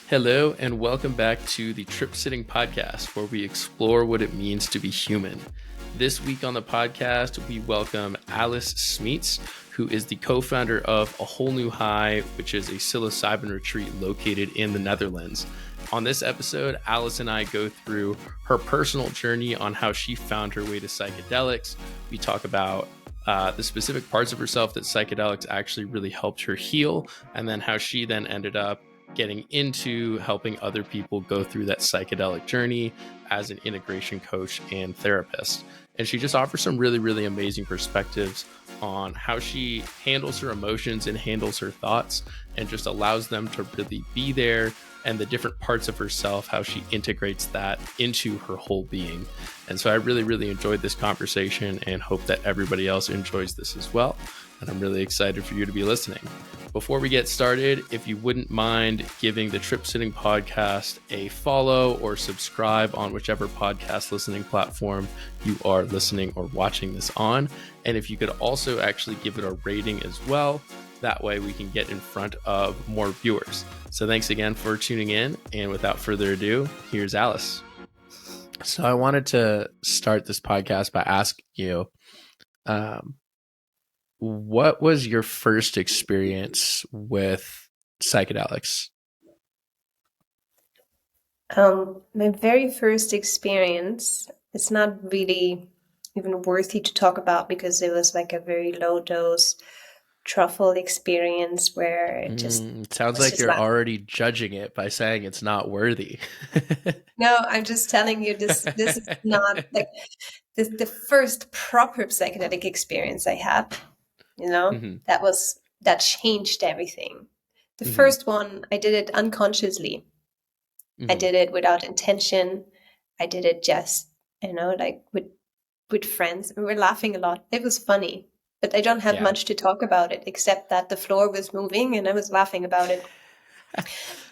Hello, and welcome back to the Trip Sitting Podcast, where we explore what it means to be human. This week on the podcast, we welcome Alice Smeets, who is the co-founder of A Whole New High, which is a psilocybin retreat located in the Netherlands. On this episode, Alice and I go through her personal journey on how she found her way to psychedelics. We talk about the specific parts of herself that psychedelics actually really helped her heal, and then how she then ended up getting into helping other people go through that psychedelic journey as an integration coach and therapist. And she just offers some really, really amazing perspectives on how she handles her emotions and handles her thoughts and just allows them to really be there, and the different parts of herself, how she integrates that into her whole being. And so I really, really enjoyed this conversation and hope that everybody else enjoys this as well. And I'm really excited for you to be listening. Before we get started, if you wouldn't mind giving the Trip Sitting Podcast a follow or subscribe on whichever podcast listening platform you are listening or watching this on. And if you could also actually give it a rating as well, that way we can get in front of more viewers. So thanks again for tuning in. And without further ado, here's Alice. So I wanted to start this podcast by asking you, what was your first experience with psychedelics? My very first experience is not really even worthy to talk about because it was like a very low dose truffle experience where it It sounds like you're already judging it by saying it's not worthy. No, I'm just telling you this is not like the first proper psychedelic experience I had, Mm-hmm. that changed everything. The Mm-hmm. first one, I did it unconsciously. Mm-hmm. I did it without intention. I did it just, like with friends. We were laughing a lot. It was funny, but I don't have much to talk about it except that the floor was moving and I was laughing about it.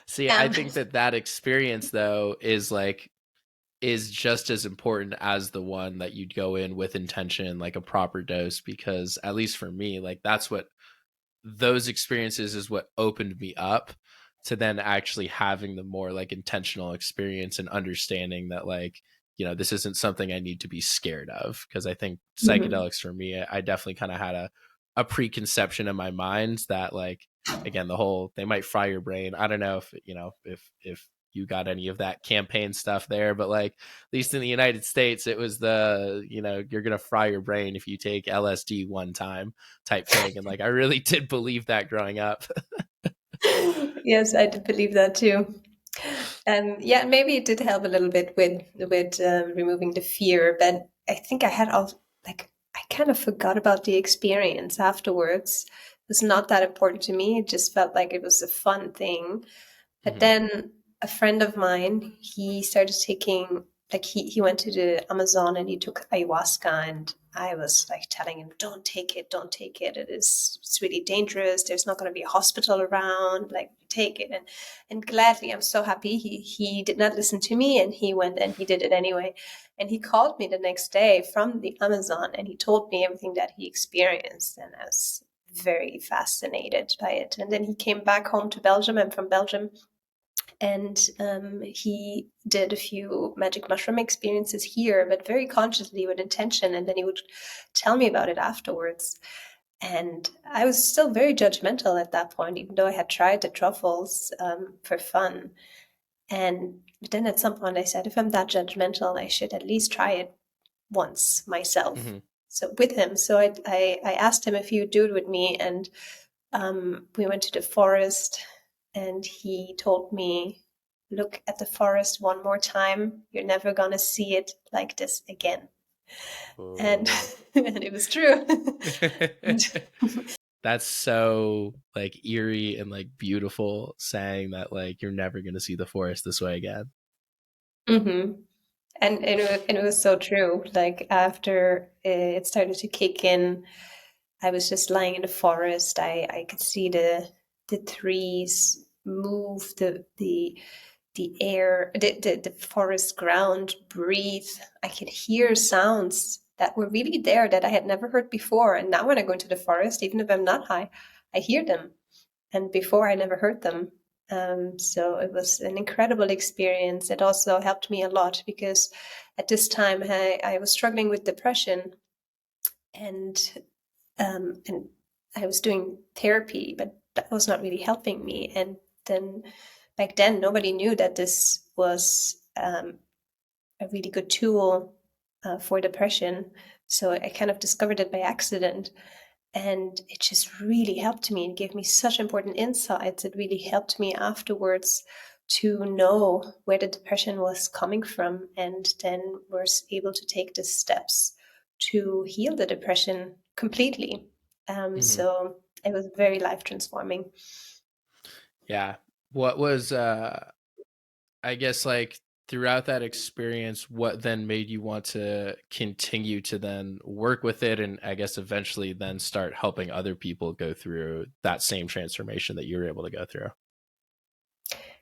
See, I think that experience though is just as important as the one that you'd go in with intention, like a proper dose, because at least for me, like that's what those experiences is what opened me up to then actually having the more like intentional experience and understanding that this isn't something I need to be scared of. Because I think psychedelics for me, I definitely kind of had a preconception in my mind that again, the whole they might fry your brain. I don't know if you got any of that campaign stuff there, but at least in the United States, it was you're gonna fry your brain if you take LSD one time type thing. And I really did believe that growing up. Yes, I did believe that too. Yeah, maybe it did help a little bit with removing the fear, but I think I had I kind of forgot about the experience afterwards. It was not that important to me. It just felt like it was a fun thing. But then a friend of mine, he started taking, he went to the Amazon and he took ayahuasca, and I was telling him, don't take it, don't take it. It's really dangerous. There's not going to be a hospital around. Take it. And gladly, I'm so happy he did not listen to me, and he went and he did it anyway. And he called me the next day from the Amazon and he told me everything that he experienced. And I was very fascinated by it. And then he came back home to Belgium. I'm from Belgium. And he did a few magic mushroom experiences here, but very consciously with intention. And then he would tell me about it afterwards. And I was still very judgmental at that point, even though I had tried the truffles for fun. And then at some point I said, if I'm that judgmental, I should at least try it once myself. So with him. So I asked him if he would do it with me. And we went to the forest. And he told me, look at the forest one more time. You're never going to see it like this again. And, and it was true. That's so eerie and beautiful, saying that you're never going to see the forest this way again. Mm-hmm. And it was so true. After it started to kick in, I was just lying in the forest. I could see the trees move, the air, the forest ground breathe. I could hear sounds that were really there that I had never heard before. And now when I go into the forest, even if I'm not high, I hear them. And before I never heard them. So it was an incredible experience. It also helped me a lot because at this time I was struggling with depression, and I was doing therapy, but that was not really helping me. And then back then, nobody knew that this was a really good tool for depression. So I kind of discovered it by accident. And it just really helped me. It gave me such important insights. It really helped me afterwards to know where the depression was coming from, and then was able to take the steps to heal the depression completely. Hmm. So it was very life transforming. Yeah. What was I guess like throughout that experience, what then made you want to continue to then work with it and I guess eventually then start helping other people go through that same transformation that you were able to go through?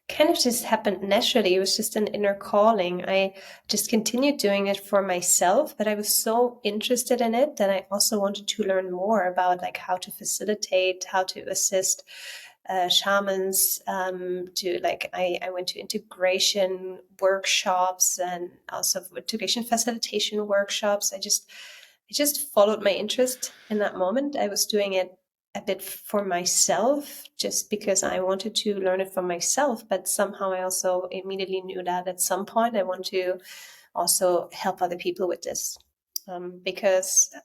Kind of just happened naturally. It was just an inner calling. I just continued doing it for myself, but I was so interested in it that I also wanted to learn more about like how to facilitate, how to assist shamans. To like I went to integration workshops and also integration facilitation workshops. I just followed my interest in that moment. I was doing it a bit for myself just because I wanted to learn it for myself. But somehow I also immediately knew that at some point I want to also help other people with this. Because,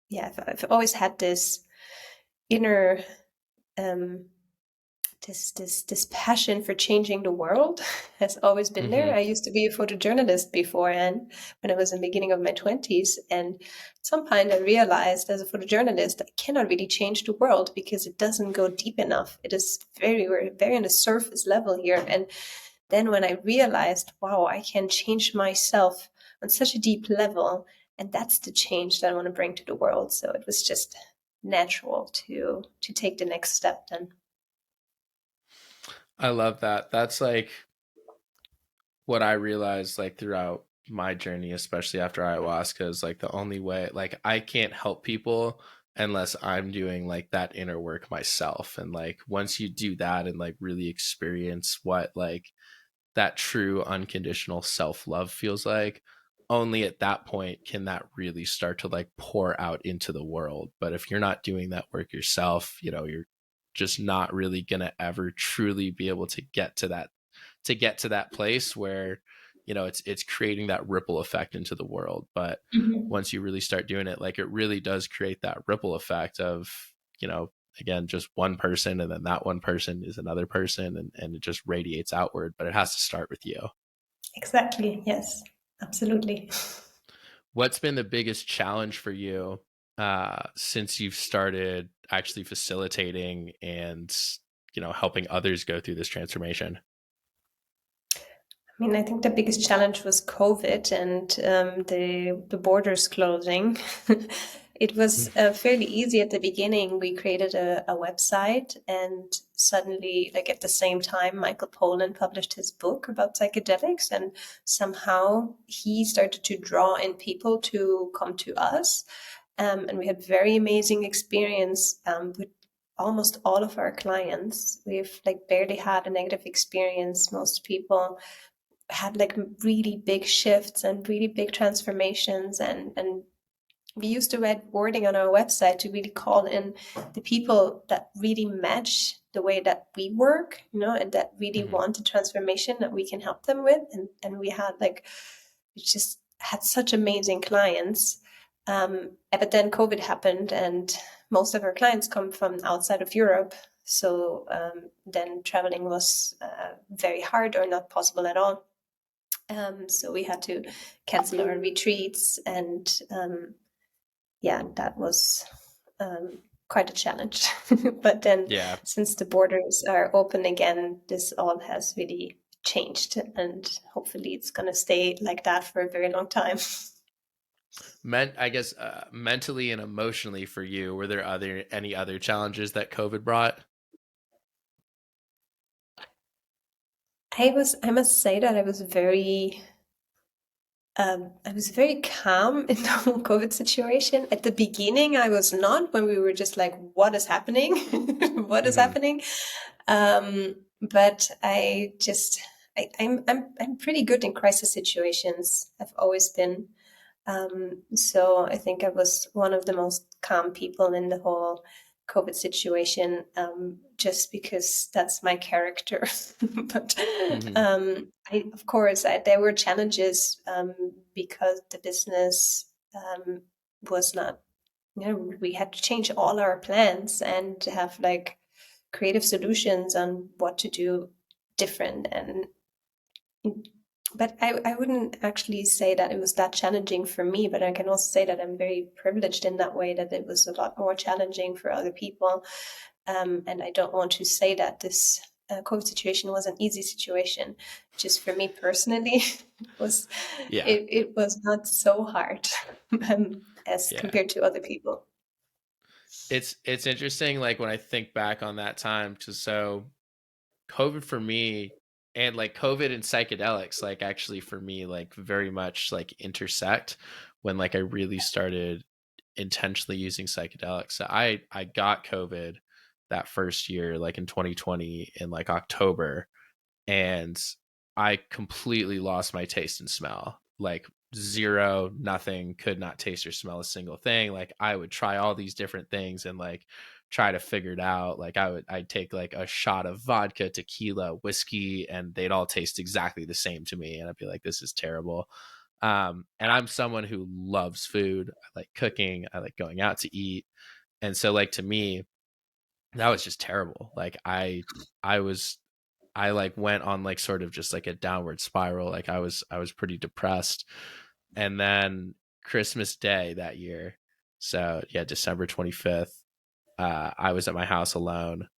yeah, I've always had this inner um, this passion for changing the world has always been there. Hmm. I used to be a photojournalist before, and when I was in the beginning of my 20s, and at some point I realized as a photojournalist I cannot really change the world because it doesn't go deep enough. It is we're very on the surface level here. And then when I realized, wow, I can change myself on such a deep level, and that's the change that I want to bring to the world. So it was just natural to take the next step then. I love that. That's like what I realized like throughout my journey, especially after ayahuasca, is like the only way, like I can't help people unless I'm doing like that inner work myself. And like once you do that and like really experience what like that true unconditional self-love feels like, only at that point can that really start to like pour out into the world. But if you're not doing that work yourself, you're just not really going to ever truly be able to get to that place where it's creating that ripple effect into the world. But Mhm. once you really start doing it, like it really does create that ripple effect of you know again just one person, and then that one person is another person, and it just radiates outward, but it has to start with you. Exactly. Yes, absolutely. What's been the biggest challenge for you since you've started actually facilitating and helping others go through this transformation? I mean, I think the biggest challenge was COVID and the borders closing. It was fairly easy at the beginning. We created a website, and suddenly, like at the same time, Michael Pollan published his book about psychedelics, and somehow he started to draw in people to come to us. And we had very amazing experience with almost all of our clients. We've like barely had a negative experience. Most people had like really big shifts and really big transformations, and we used to write wording on our website to really call in the people that really match the way that we work, and that really Hmm. want a transformation that we can help them with. And we had like, we just had such amazing clients. But then COVID happened, and most of our clients come from outside of Europe. So then traveling was very hard or not possible at all. So we had to cancel our retreats, and yeah, that was quite a challenge. But then, Yeah. since the borders are open again, this all has really changed, and hopefully, it's going to stay like that for a very long time. I guess mentally and emotionally for you, were there any other challenges that COVID brought? I must say that I was very calm in the whole COVID situation. At the beginning, I was not, when we were just like, what is happening? What is Hmm. happening? But I'm pretty good in crisis situations. I've always been. So I think I was one of the most calm people in the whole COVID situation, just because that's my character. But Hmm. of course, there were challenges, because the business was not, we had to change all our plans and have like creative solutions on what to do different. And but I wouldn't actually say that it was that challenging for me, but I can also say that I'm very privileged in that way, that it was a lot more challenging for other people. And I don't want to say that this COVID situation was an easy situation. Just for me personally, was Yeah. it was not so hard, as Yeah. compared to other people. It's interesting, like when I think back on that time, to so COVID for me, and like COVID and psychedelics, like actually for me, like very much like intersect when like I really started intentionally using psychedelics. So I got COVID that first year, like in 2020 in like October, and I completely lost my taste and smell. Like zero, nothing, could not taste or smell a single thing. Like I would try all these different things and like try to figure it out. Like I'd take like a shot of vodka, tequila, whiskey, and they'd all taste exactly the same to me. And I'd be like, this is terrible. And I'm someone who loves food. I like cooking. I like going out to eat. And so like to me, that was just terrible. Like I was I like went on like sort of just like a downward spiral. Like I was pretty depressed. And then Christmas Day that year, so yeah, December 25th, I was at my house alone,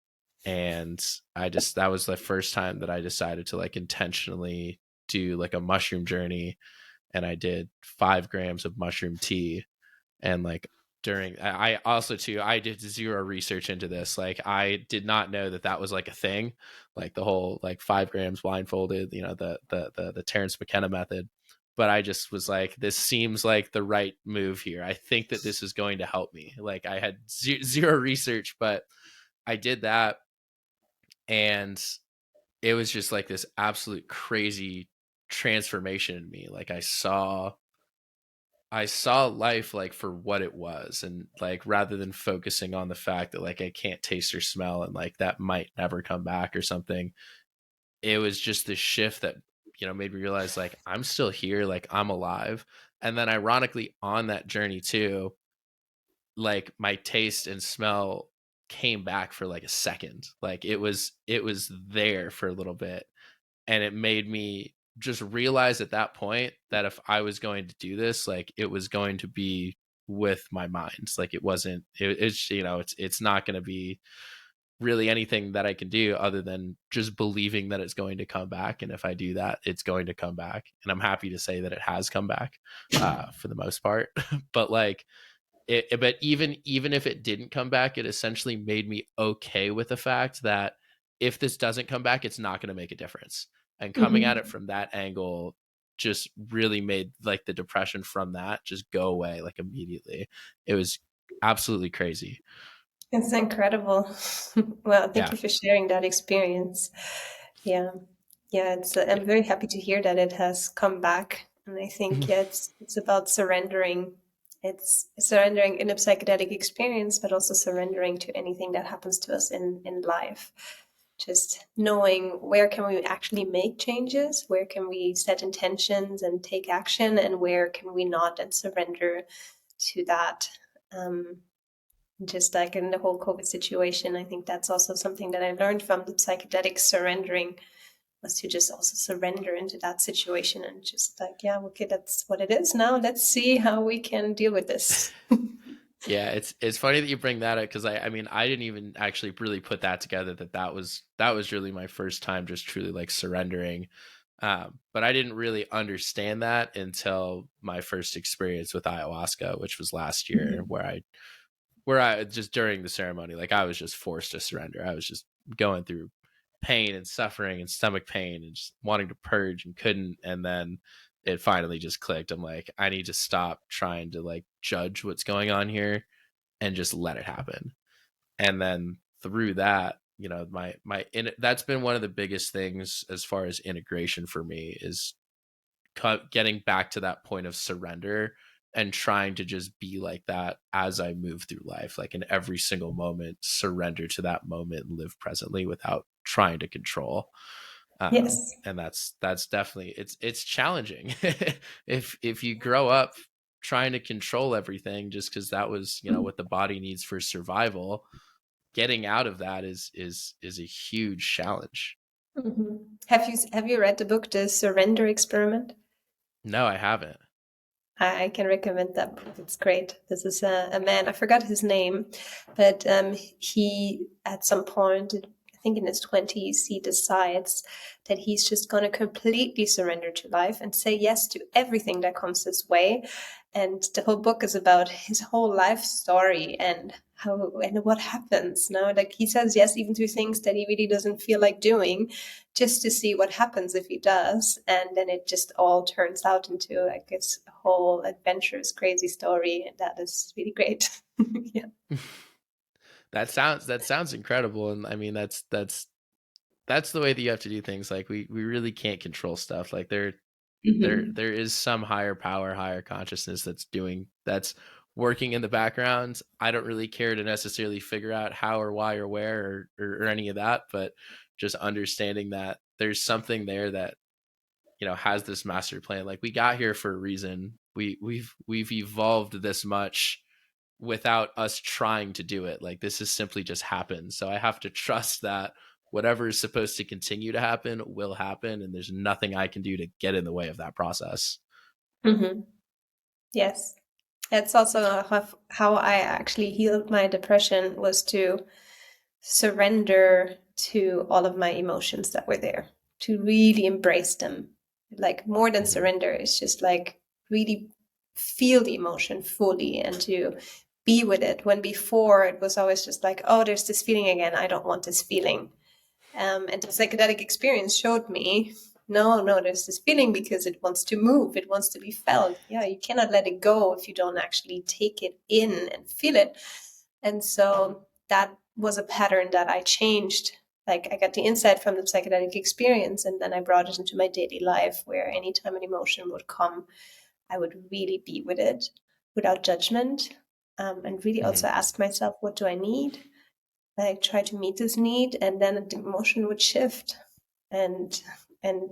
and that was the first time that I decided to like intentionally do like a mushroom journey, and I did 5 grams of mushroom tea. And like during, I also too, I did zero research into this. Like I did not know that that was like a thing, like the whole like 5 grams blindfolded, the Terrence McKenna method. But I just was like, this seems like the right move here. I think that this is going to help me. Like I had zero research, but I did that, and it was just like this absolute crazy transformation in me. Like I saw life like for what it was, and like rather than focusing on the fact that like I can't taste or smell and like that might never come back or something, it was just this shift that made me realize like I'm still here, like I'm alive. And then ironically on that journey too, like my taste and smell came back for like a second. Like it was there for a little bit, and it made me just realize at that point that if I was going to do this, like it was going to be with my mind. Like it wasn't, it's not going to be really anything that I can do other than just believing that it's going to come back. And if I do that, it's going to come back. And I'm happy to say that it has come back, for the most part. But like, but even if it didn't come back, it essentially made me okay with the fact that if this doesn't come back, it's not going to make a difference. And coming at it Hmm. from that angle just really made like the depression from that just go away like immediately. It was absolutely crazy. It's incredible. Well, thank Yeah. you for sharing that experience. Yeah. Yeah, Yeah. I'm very happy to hear that it has come back. And I think, yeah, it's about surrendering. It's surrendering in a psychedelic experience, but also surrendering to anything that happens to us in life. Just knowing where can we actually make changes, where can we set intentions and take action, and where can we not, and surrender to that. Um, just like in the whole COVID situation, I think that's also something that I learned from the psychedelic surrendering, was to just also surrender into that situation and just like, yeah, okay, that's what it is now. Let's see how we can deal with this. Yeah, it's funny that you bring that up, because I mean I didn't even actually really put that together, that was really my first time just truly like surrendering. But I didn't really understand that until my first experience with ayahuasca, which was last year, Mhm. where I just during the ceremony, like I was just forced to surrender. I was just going through pain and suffering and stomach pain and just wanting to purge and couldn't. And then it finally just clicked. I'm like, I need to stop trying to like judge what's going on here and just let it happen. And then through that, that's been one of the biggest things as far as integration for me, is getting back to that point of surrender and trying to just be like that as I move through life, like in every single moment, surrender to that moment and live presently without trying to control. Yes. And that's definitely, it's challenging. If you grow up trying to control everything just because that was, what the body needs for survival, getting out of that is a huge challenge. Hmm. Have you read the book The Surrender Experiment? No, I haven't. I can recommend that book. It's great. This is a man, I forgot his name, but he, at some point, I think in his 20s, he decides that he's just going to completely surrender to life and say yes to everything that comes his way. And the whole book is about his whole life story and how and what happens. Now, like he says yes even to things that he really doesn't feel like doing, just to see what happens if he does. And then it just all turns out into like this whole adventurous, crazy story. And that is really great. Yeah. That sounds incredible. And I mean, that's the way that you have to do things. Like we really can't control stuff. Like Hmm. there is some higher power, higher consciousness that's working in the background. I don't really care to necessarily figure out how or why or where or any of that, but just understanding that there's something there that, has this master plan. Like we got here for a reason. We've evolved this much without us trying to do it. Like this has simply just happened. So I have to trust that whatever is supposed to continue to happen will happen, and there's nothing I can do to get in the way of that process. Hmm. Yes. It's also how I actually healed my depression was to surrender to all of my emotions that were there, to really embrace them. Like more than Mm-hmm. surrender, it's just like really feel the emotion fully and to be with it. When before it was always just like, oh, there's this feeling again. I don't want this feeling. And the psychedelic experience showed me, no, no, there's this feeling because it wants to move, it wants to be felt. Yeah, you cannot let it go if you don't actually take it in and feel it. And so that was a pattern that I changed. Like I got the insight from the psychedelic experience, and then I brought it into my daily life where anytime an emotion would come, I would really be with it without judgment, and really Mm-hmm. also ask myself, what do I need? Like try to meet this need, and then the emotion would shift. And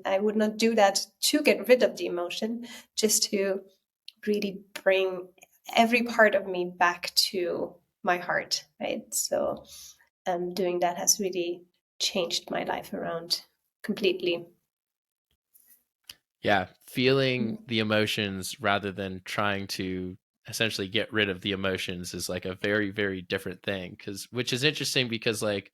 I would not do that to get rid of the emotion, just to really bring every part of me back to my heart, right? So doing that has really changed my life around completely. Yeah, feeling the emotions rather than trying to essentially get rid of the emotions is like a very, very different thing. Which is interesting because, like,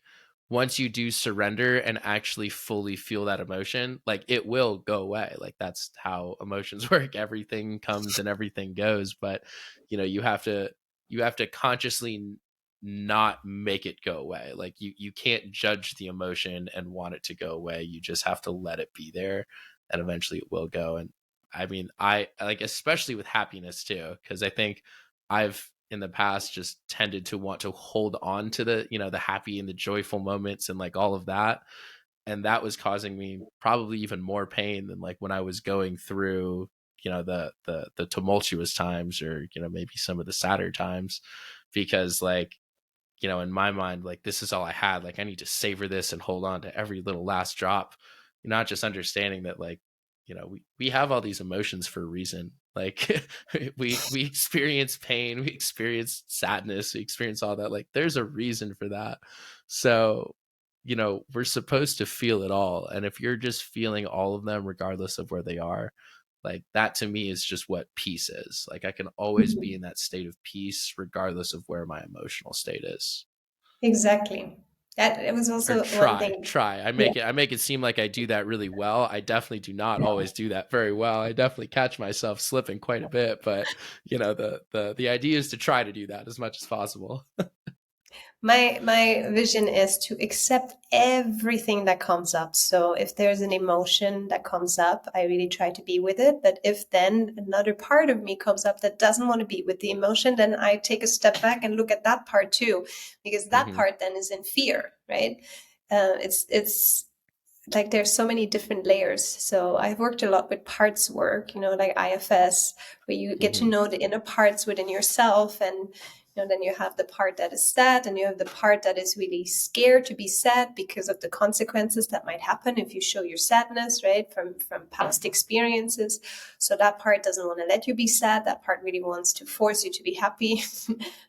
once you do surrender and actually fully feel that emotion, like it will go away. Like that's how emotions work. Everything comes and everything goes, but you have to consciously not make it go away. Like you can't judge the emotion and want it to go away. You just have to let it be there, and eventually it will go. And I mean, I like, especially with happiness too, because I think I've in the past just tended to want to hold on to the happy and the joyful moments and like all of that. And that was causing me probably even more pain than like when I was going through, the tumultuous times, or, maybe some of the sadder times, because like, in my mind, like this is all I had. Like I need to savor this and hold on to every little last drop. Not just understanding that, like, we have all these emotions for a reason. Like we experience pain, we experience sadness, we experience all that. Like there's a reason for that. So, we're supposed to feel it all. And if you're just feeling all of them, regardless of where they are, like that to me is just what peace is. Like I can always be Mhm. in that state of peace regardless of where my emotional state is. Exactly. That it was Or also one try thing. try I Yeah. make it seem like I do that really well. I definitely do not always do that very well. I definitely catch myself slipping quite a bit, but the idea is to try to do that as much as possible. My vision is to accept everything that comes up. So if there's an emotion that comes up, I really try to be with it. But if then another part of me comes up that doesn't want to be with the emotion, then I take a step back and look at that part too, because that Mm-hmm. part then is in fear, right? It's like there's so many different layers. So I've worked a lot with parts work, like IFS, where you get to Mm-hmm. know the inner parts within yourself. And then you have the part that is sad, and you have the part that is really scared to be sad because of the consequences that might happen if you show your sadness, right? From past experiences. So that part doesn't want to let you be sad. That part really wants to force you to be happy.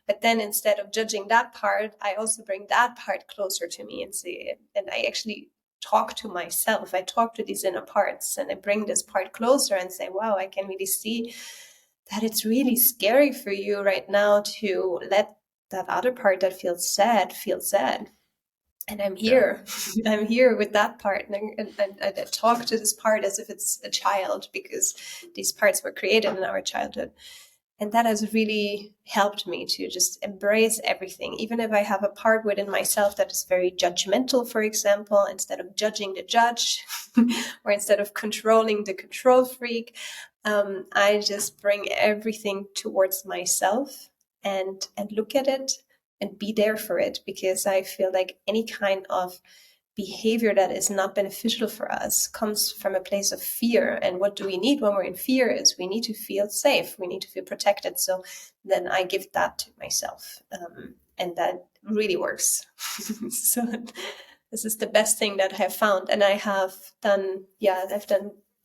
But then instead of judging that part, I also bring that part closer to me and see it. And I actually talk to myself. I talk to these inner parts, and I bring this part closer and say, wow, I can really see that it's really scary for you right now to let that other part that feels sad feel sad. And I'm Yeah. here. I'm here with that part. And I talk to this part as if it's a child, because these parts were created in our childhood. And that has really helped me to just embrace everything. Even if I have a part within myself that is very judgmental, for example, instead of judging the judge or instead of controlling the control freak, I just bring everything towards myself and look at it and be there for it, because I feel like any kind of behavior that is not beneficial for us comes from a place of fear. And what do we need when we're in fear is we need to feel safe. We need to feel protected. So then I give that to myself. And that really works. So this is the best thing that I have found. And I have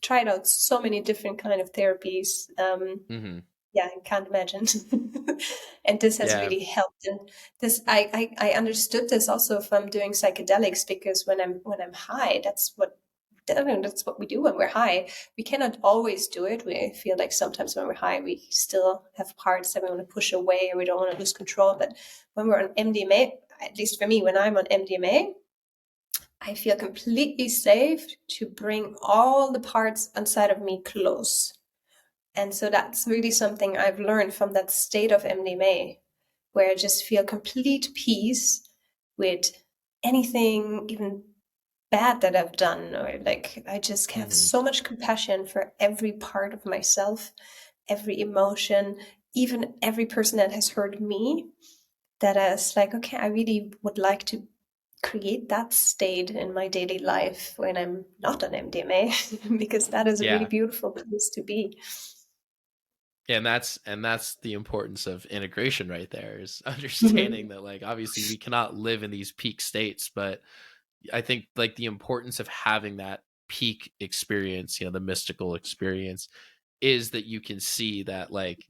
tried out so many different kind of therapies. Mm-hmm. Yeah, I can't imagine. And this has Yeah. really helped. And this, I understood this also from doing psychedelics, because when I'm high, that's what we do when we're high. We cannot always do it. We feel like sometimes when we're high, we still have parts that we want to push away, or we don't want to lose control. But when we're on MDMA, at least for me, when I'm on MDMA, I feel completely safe to bring all the parts inside of me close. And so that's really something I've learned from that state of MDMA, where I just feel complete peace with anything, even bad that I've done. Or like, I just have Mm-hmm. so much compassion for every part of myself, every emotion, even every person that has hurt me, that is like, okay, I really would like to create that state in my daily life when I'm not on MDMA, because that is a really Yeah. beautiful place to be. Yeah, and that's the importance of integration right there, is understanding Mhm. that, like, obviously we cannot live in these peak states, but I think like the importance of having that peak experience, the mystical experience, is that you can see that, like,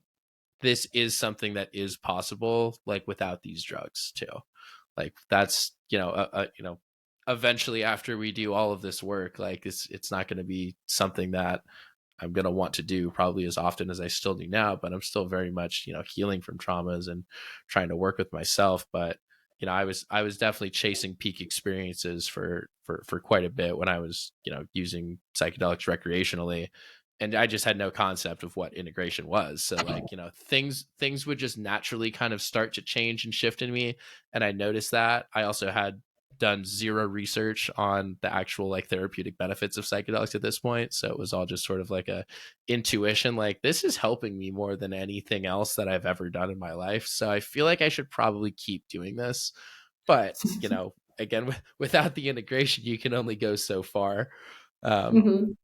this is something that is possible, like, without these drugs too. Like, that's, eventually, after we do all of this work, like, it's not going to be something that I'm going to want to do probably as often as I still do now, but I'm still very much, healing from traumas and trying to work with myself. But, I was definitely chasing peak experiences for quite a bit when I was, using psychedelics recreationally. And I just had no concept of what integration was. So, like, things would just naturally kind of start to change and shift in me. And I noticed that. I also had done zero research on the actual, like, therapeutic benefits of psychedelics at this point, so it was all just sort of like a intuition, like, this is helping me more than anything else that I've ever done in my life, so I feel like I should probably keep doing this. But, again, without the integration, you can only go so far. um Mhm.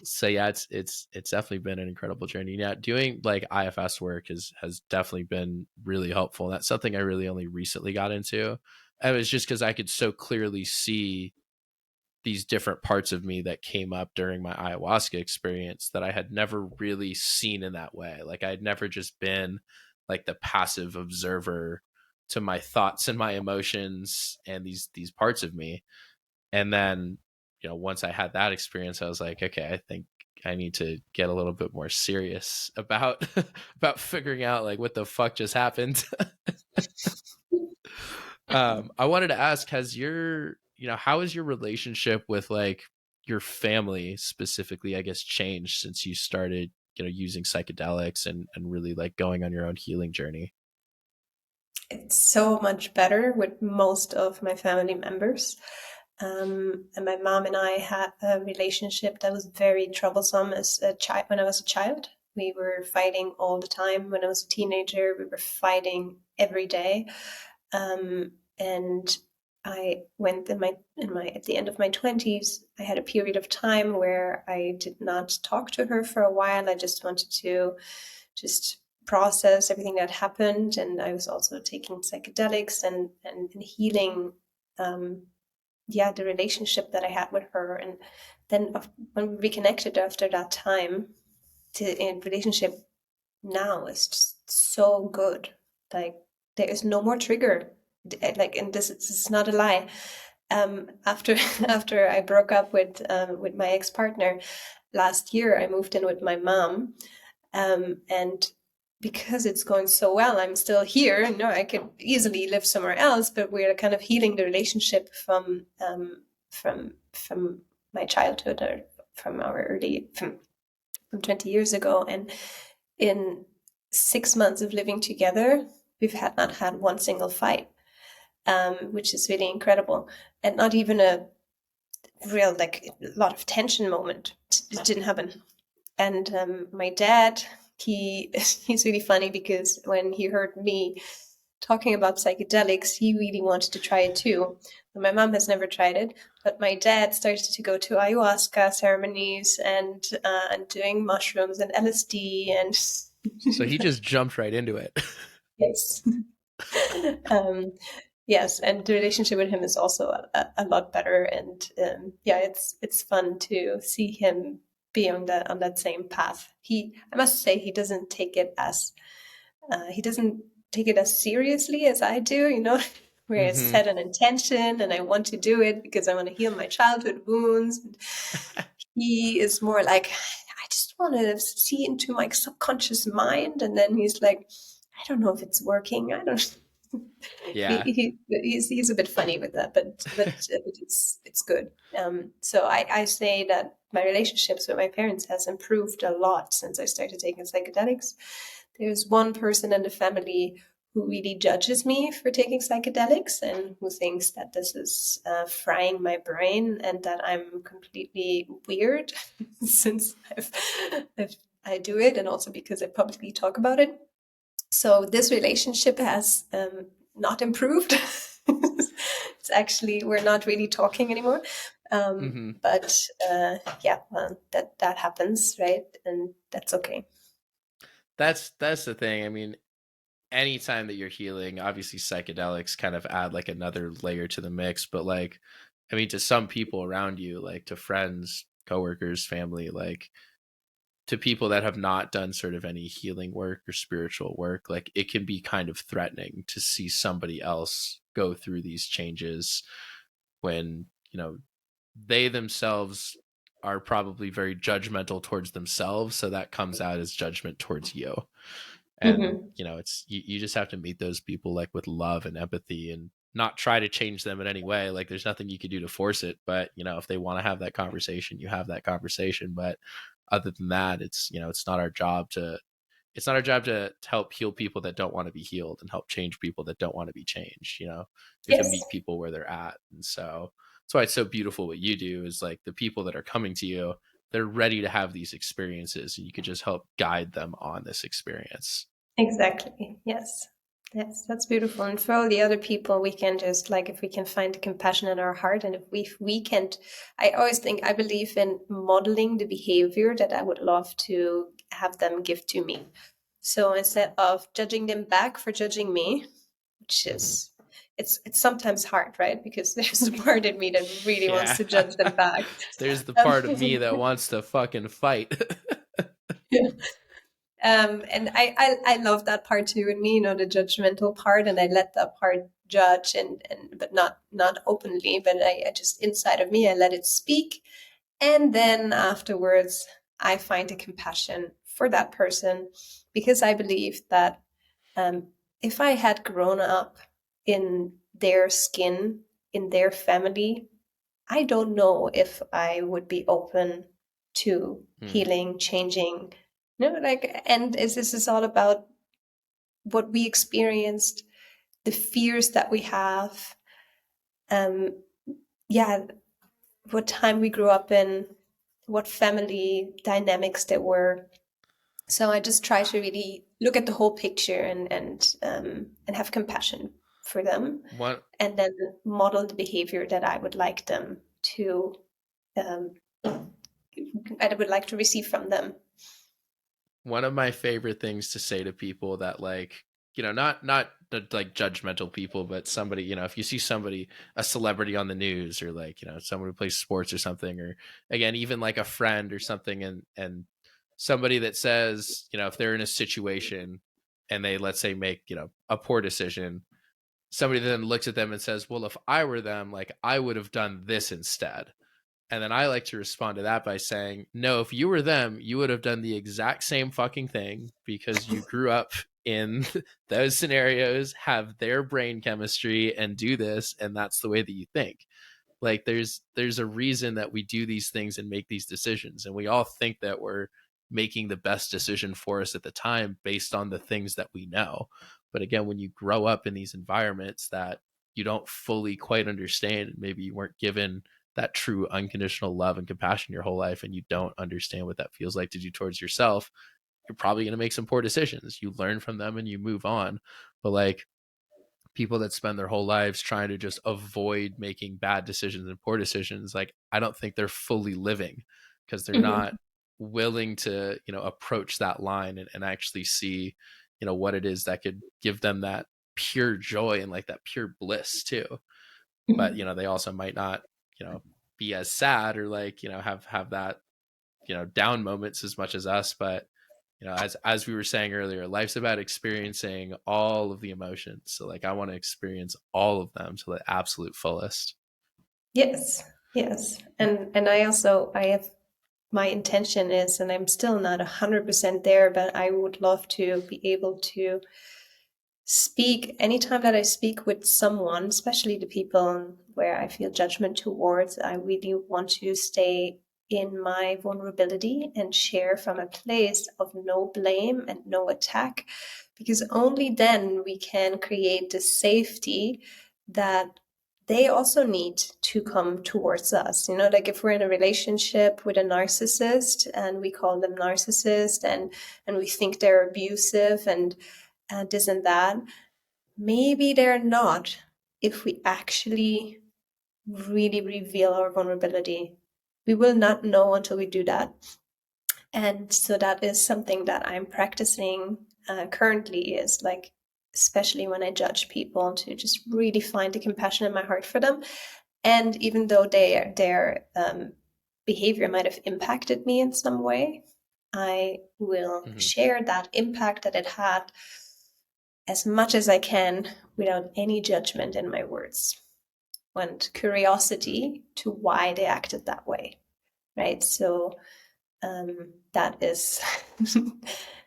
so yeah, it's definitely been an incredible journey. Yeah, doing like IFS work has definitely been really helpful, and that's something I really only recently got into. And it was just because I could so clearly see these different parts of me that came up during my ayahuasca experience that I had never really seen in that way. Like, I had never just been like the passive observer to my thoughts and my emotions and these parts of me. And then, once I had that experience, I was like, okay, I think I need to get a little bit more serious about about figuring out, like, what the fuck just happened. I wanted to ask, how has your relationship with, like, your family specifically, I guess, changed since you started, using psychedelics and really, like, going on your own healing journey? it's so much better with most of my family members. And my mom and I had a relationship that was very troublesome as a child. When I was a child, we were fighting all the time. When I was a teenager, we were fighting every day. And I went at the end of my 20s, I had a period of time where I did not talk to her for a while. I just wanted to just process everything that happened, and I was also taking psychedelics and healing the relationship that I had with her. And then when we reconnected after that time, the relationship now is just so good. Like there is no more trigger. Like, and this is not a lie. After after I broke up with my ex-partner last year, I moved in with my mom, and because it's going so well, I'm still here. No, I could easily live somewhere else, but we're kind of healing the relationship from my childhood, or from our from 20 years ago. And in 6 months of living together, we've not had one single fight, which is really incredible, and not even a real like a lot of tension moment. It didn't happen. And my dad, he's really funny, because when he heard me talking about psychedelics, he really wanted to try it too. My mom has never tried it, but my dad started to go to ayahuasca ceremonies and doing mushrooms and LSD, and So he just jumped right into it. yes. Yes, and the relationship with him is also a lot better, and yeah, it's fun to see him be on that same path. I must say, he doesn't take it as seriously as I do, where I set an intention and I want to do it because I want to heal my childhood wounds. He is more like, I just want to see into my subconscious mind, and then he's like, I don't know if it's working. I don't. Yeah. He's a bit funny with that, but it's good. So I say that my relationships with my parents has improved a lot since I started taking psychedelics. There's one person in the family who really judges me for taking psychedelics, and who thinks that this is frying my brain and that I'm completely weird since I do it, and also because I publicly talk about it. So this relationship has not improved. It's actually, we're not really talking anymore. But yeah, well, that happens, right? And that's okay. That's the thing. I mean, anytime that you're healing, obviously psychedelics kind of add like another layer to the mix, but like, I mean, to some people around you, like to friends, coworkers, family, like to people that have not done sort of any healing work or spiritual work, like it can be kind of threatening to see somebody else go through these changes when, they themselves are probably very judgmental towards themselves. So that comes out as judgment towards you. And, Mm-hmm. it's, you just have to meet those people like with love and empathy, and not try to change them in any way. Like there's nothing you can do to force it, but if they want to have that conversation, you have that conversation. But other than that, it's not our job to help heal people that don't want to be healed, and help change people that don't want to be changed. You have to Yes, meet people where they're at. And so that's why it's so beautiful what you do, is like the people that are coming to you, they're ready to have these experiences, and you could just help guide them on this experience. exactly. Yes. Yes, that's beautiful. And for all the other people, we can just, like, if we can find the compassion in our heart, and if we can't, I always think, I believe in modeling the behavior that I would love to have them give to me. So instead of judging them back for judging me, which Mm-hmm. is, it's sometimes hard, right? Because there's a part in me that really wants Yeah. to judge them back. There's the part of me that wants to fucking fight. Yeah. And I love that part too in me, the judgmental part, and I let that part judge, and but not openly, but I just, inside of me, I let it speak. And then afterwards, I find a compassion for that person, because I believe that if I had grown up in their skin, in their family, I don't know if I would be open to Hmm. healing, changing. Like, and this is all about what we experienced the fears that we have, what time we grew up in, what family dynamics there were. So I just try to really look at the whole picture and have compassion for them, and then model the behavior that I would like them to, I would like to receive from them. One of my favorite things to say to people that, like, you know, not like judgmental people, but somebody, you know, if you see somebody, a celebrity on the news, or like, you know, someone who plays sports or something, or again, even like a friend or something, and somebody that says, you know, if they're in a situation and they, let's say, make, you know, a poor decision, somebody then looks at them and says, well, if I were them, like, I would have done this instead. And then I like to respond to that by saying, no, if you were them, you would have done the exact same fucking thing, because you grew up in those scenarios, have their brain chemistry, and do this. And that's the way that you think. Like, there's a reason that we do these things and make these decisions. And we all think that we're making the best decision for us at the time based on the things that we know. But again, when you grow up in these environments that you don't fully quite understand, maybe you weren't given that true unconditional love and compassion your whole life, and you don't understand what that feels like to do towards yourself, you're probably going to make some poor decisions. You learn from them and you move on. But like, people that spend their whole lives trying to just avoid making bad decisions and poor decisions, like, I don't think they're fully living, because they're not willing to, you know, approach that line and actually see, you know, what it is that could give them that pure joy and like that pure bliss too. But, you know, they also might not, you know, be as sad or like, you know, have that, you know, down moments as much as us. But, you know, as we were saying earlier, life's about experiencing all of the emotions. So like, I want to experience all of them to the absolute fullest. Yes. And I have, my intention is, and I'm still not 100% there, but I would love to be able to speak anytime that I speak with someone, especially the people where I feel judgment towards. I really want to stay in my vulnerability and share from a place of no blame and no attack, because only then we can create the safety that they also need to come towards us. You know, like if we're in a relationship with a narcissist and we call them narcissist, and we think they're abusive and this and that, maybe they're not, if we actually really reveal our vulnerability. We will not know until we do that. And so that is something that I'm practicing currently, is like, especially when I judge people, to just really find the compassion in my heart for them. And even though their behavior might have impacted me in some way, I will share that impact that it had as much as I can without any judgment in my words, and curiosity to why they acted that way, right? So that is,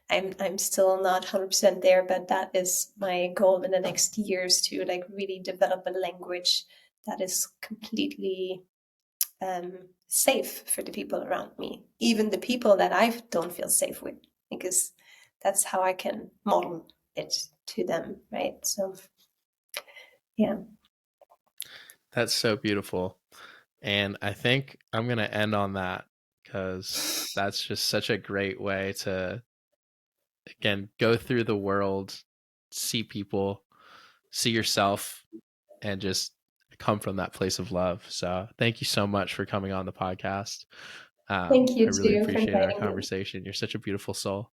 I'm still not 100% there, but that is my goal in the next years, to like really develop a language that is completely safe for the people around me, even the people that I don't feel safe with, because that's how I can model it to them, right? So yeah, that's so beautiful. And I think I'm going to end on that, because that's just such a great way to, again, go through the world, see people, see yourself, and just come from that place of love. So thank you so much for coming on the podcast. Thank you I really too for appreciate our inviting me. conversation. You're such a beautiful soul.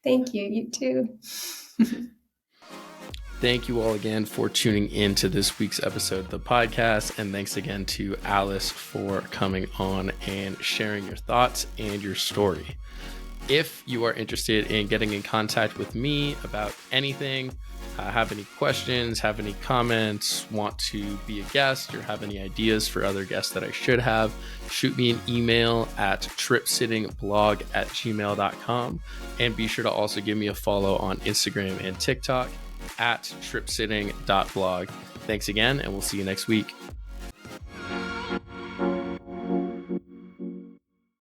Thank you. You too. Thank you all again for tuning in to this week's episode of the podcast. And thanks again to Alice for coming on and sharing your thoughts and your story. If you are interested in getting in contact with me about anything, have any questions, have any comments, want to be a guest, or have any ideas for other guests that I should have, shoot me an email at tripsittingblog@gmail.com. And be sure to also give me a follow on Instagram and TikTok at tripsitting.blog. Thanks again, and we'll see you next week.